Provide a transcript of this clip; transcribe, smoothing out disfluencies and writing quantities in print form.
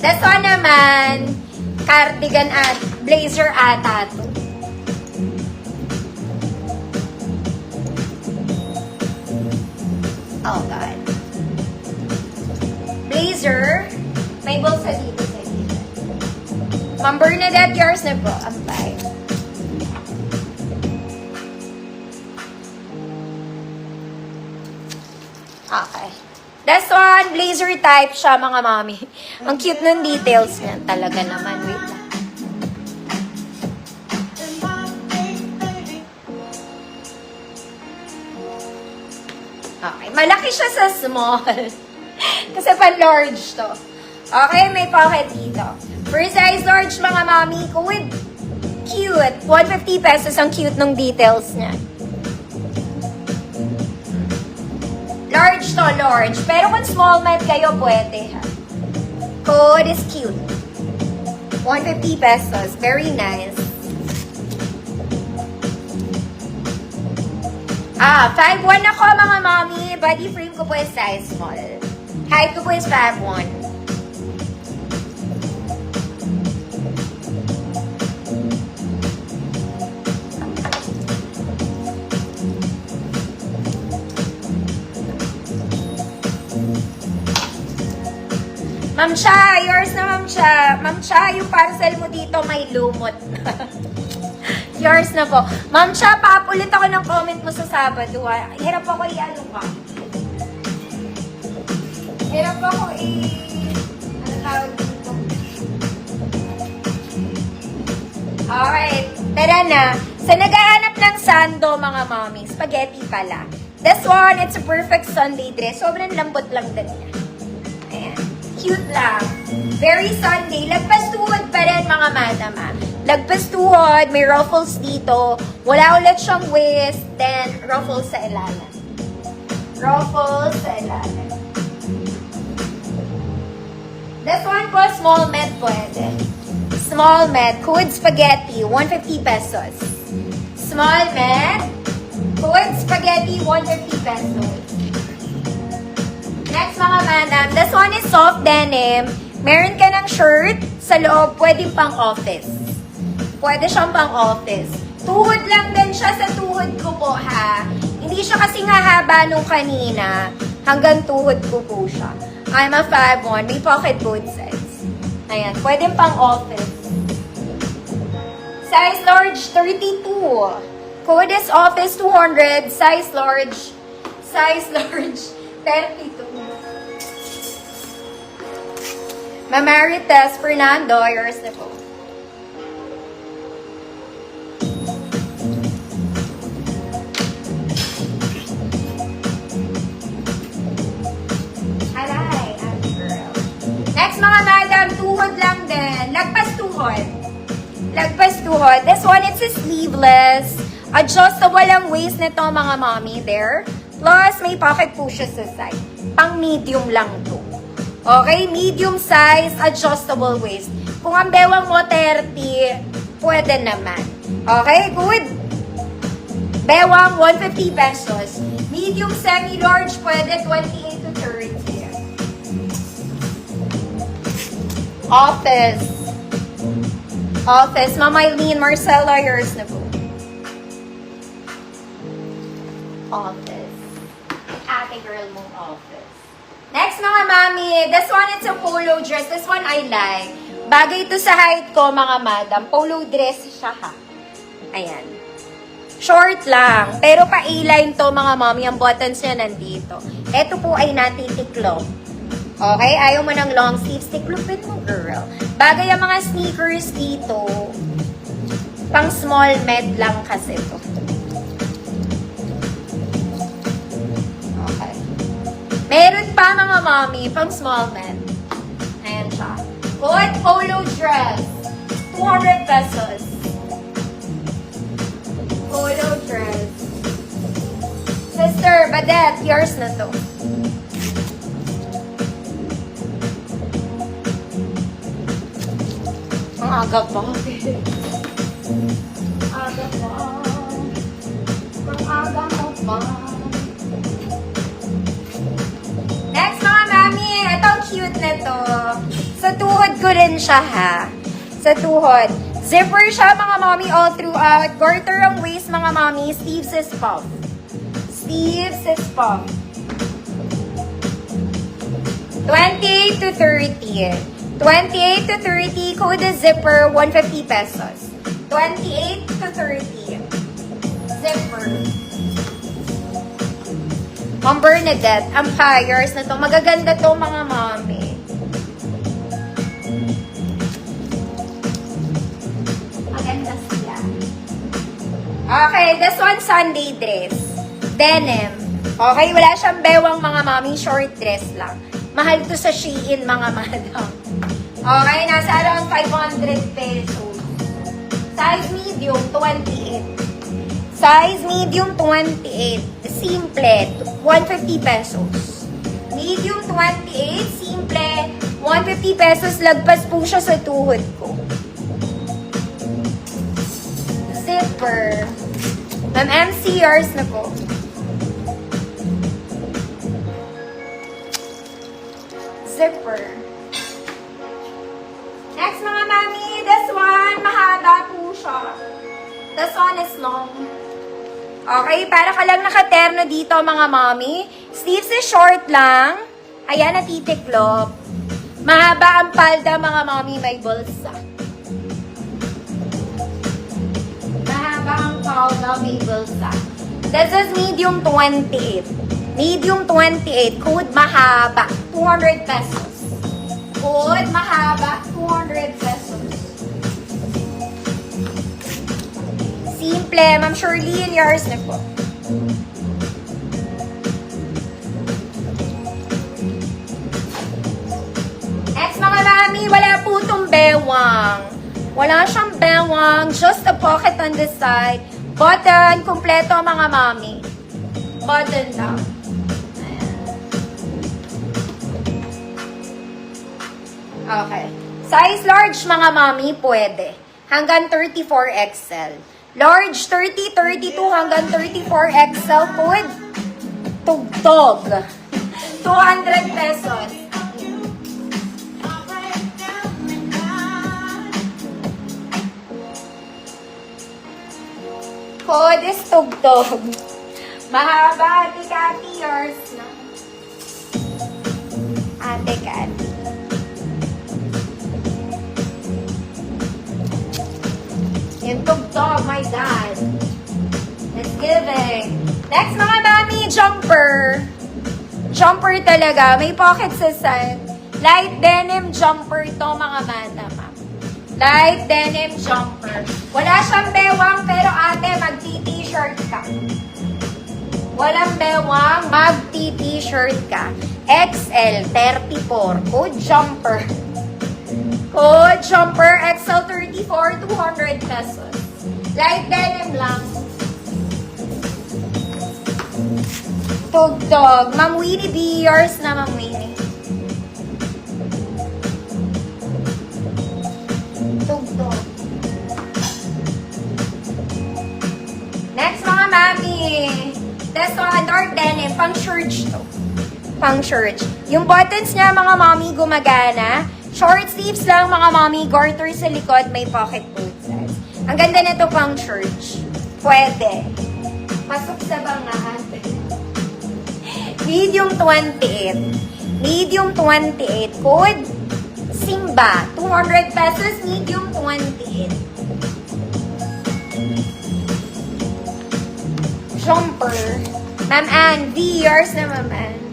This one naman, cardigan at blazer ata to. Oh God. Blazer. May bulsa dito sa dito. Ma'am Bernadette, yours na po. Apply. Okay. This one, blazer type siya, mga mami. Ang cute ng details niya. Talaga naman. Wait lang. Okay. Malaki siya sa small. Kasi pan-large to. Okay, may pocket dito. First size large, mga mami. With cute. 150 pesos ang cute ng details niya. Large to, large. Pero kung small man kayo, pwede ha. Code is cute. 150 pesos. Very nice. 5'1 ako, mga mami. Body frame ko po is size small. Height ko po is 5'1. Ma'am Cha, yours na, Ma'am Cha. Ma'am Cha, yung parcel mo dito may lumot. Yours na po. Ma'am Cha, paapulit ako ng comment mo sa Sabado. Hirap ako i-ano ka. Hirap ako ano tawag dito? Alright. Tara na. Sa naghahanap ng sando, mga mommy, spaghetti pala. This one, it's a perfect Sunday dress. Sobrang lambot lang din niya. Ayan. Cute lang. Very Sunday. Lagpas tuhod pa rin, mga madam. Lagpas tuhod, may ruffles dito. Wala ulit siyang waist, then ruffles sa ilalim. Ruffles sa ilalim. This one po, small med pwede. Small med, code spaghetti, 150 pesos. Small med, code spaghetti, 150 pesos. Next, mga madam, this one is soft denim. Meron ka ng shirt sa loob, pwede pang office. Pwede siyang pang office. Tuhod lang din siya sa tuhod ko po, ha. Hindi siya kasing hahaba nung kanina. Hanggang tuhod ko po siya. I'm a 5'1". May pocket both sides. Ayan. Pwede pang office. Size large, 32. Code is office, 200. Size large, 32. Mamarites Fernando, yours na po. Alay, girl. Next, mga madam, tuhod lang din. Lagpas tuhod. Lagpas tuhod. This one, it's a sleeveless. Adjustable ang waist nito, mga mommy, there. Plus, may pocket po siya sa side. Pang medium lang to. Okay, medium size, adjustable waist. Kung ang bewang mo 30, pwede naman. Okay, good. Bewang, 150 pesos. Medium, semi-large, pwede 28 to 30. Office. Office. Ma'am Eileen, Marcella, yours na po. Office. Ate girl mong office. Next, mga mami, this one, it's a polo dress. This one, I like. Bagay ito sa height ko, mga madam. Polo dress siya, ha. Ayan. Short lang. Pero pa-A-line to, mga mami. Ang buttons niya nandito. Ito po ay natitiklop. Okay? Ayaw mo ng long sleeves. Tiklopin mo, girl. Bagay ang mga sneakers dito. Pang small med lang kasi to. Meron pa, mga mommy, pang small men. Ayan siya. Good polo dress. 200 pesos. Polo dress. Sister, Badette, yours na to. Ang aga pa. Aga pa. Ang aga mo pa. Next, mga mami, ito cute na to. Sa Sa tuhod ko rin siya, ha? Sa tuhod. Zipper siya, mga mommy, all throughout. Garter ang waist, mga mommy. Sleeves is puff. Sleeves is puff. 28 to 30. 28 to 30, code is zipper, 150 pesos. 28 to 30. Zipper. Ma'am Bernadette, Empires na to. Magaganda to, mga mommy. Maganda siya. Okay, this one, Sunday dress. Denim. Okay, wala siyang bewang, mga mommy. Short dress lang. Mahal to sa Shein, mga madam. Okay, nasa around 500 pesos. Size medium, 28. Size medium, 28. Simple, 150 pesos. Medium, 28. Simple, 150 pesos. Lagpas po siya sa tuhod ko. Zipper. Ma'am, MCRs na po. Zipper. Next, mga mami, this one, mahaba po siya. This one is long. Okay, para ka lang nakaterno dito, mga mami. Sleeves is short lang. Ayan, natitiklop. Mahaba ang palda, mga mami, may bulsa. Mahaba ang palda, may bulsa. This is medium 28. Medium 28. Code mahaba. 200 pesos. Code mahaba. 200 pesos. Simple. Ma'am Shirley, yours na po. Next, mga mami, wala po itong bewang. Wala siyang bewang. Just a pocket on the side. Button. Kompleto, mga mami. Button lang. Okay. Size large, mga mami, pwede. Hanggang 34XL. Large, 30, 32, hanggang 34XL, pwede. Tugtog. 200 pesos. Code is tugtog. Mahaba, Ate Cathy, yours na. Ate Cathy. Yung tugtog, my God. It's giving. Next, mga mami, jumper. Jumper talaga. May pocket sa side. Light denim jumper to, mga madam. Light denim jumper. Wala siyang bewang, pero ate, mag-t-shirt ka. Walang bewang, mag-t-shirt ka. XL, 34. Code jumper. Code jumper, XL 34, 200 pesos. Light denim lang. Tugtog. Ma'am Winnie B, yours na, Ma'am Winnie. Tugtog. Next, mga mami. This one, dark denim. Pang church to. Pang church. Yung buttons niya, mga mami, gumagana. Short sleeves lang, mga mami. Garter sa likod, may pocket both sides. Ang ganda nito pang church. Pwede. Pasok sa bangahan. Medium 28. Medium 28. Code Simba. 200 pesos. Medium 28. Jumper. Ma'am Ann. V, yours na, Ma'am Ann.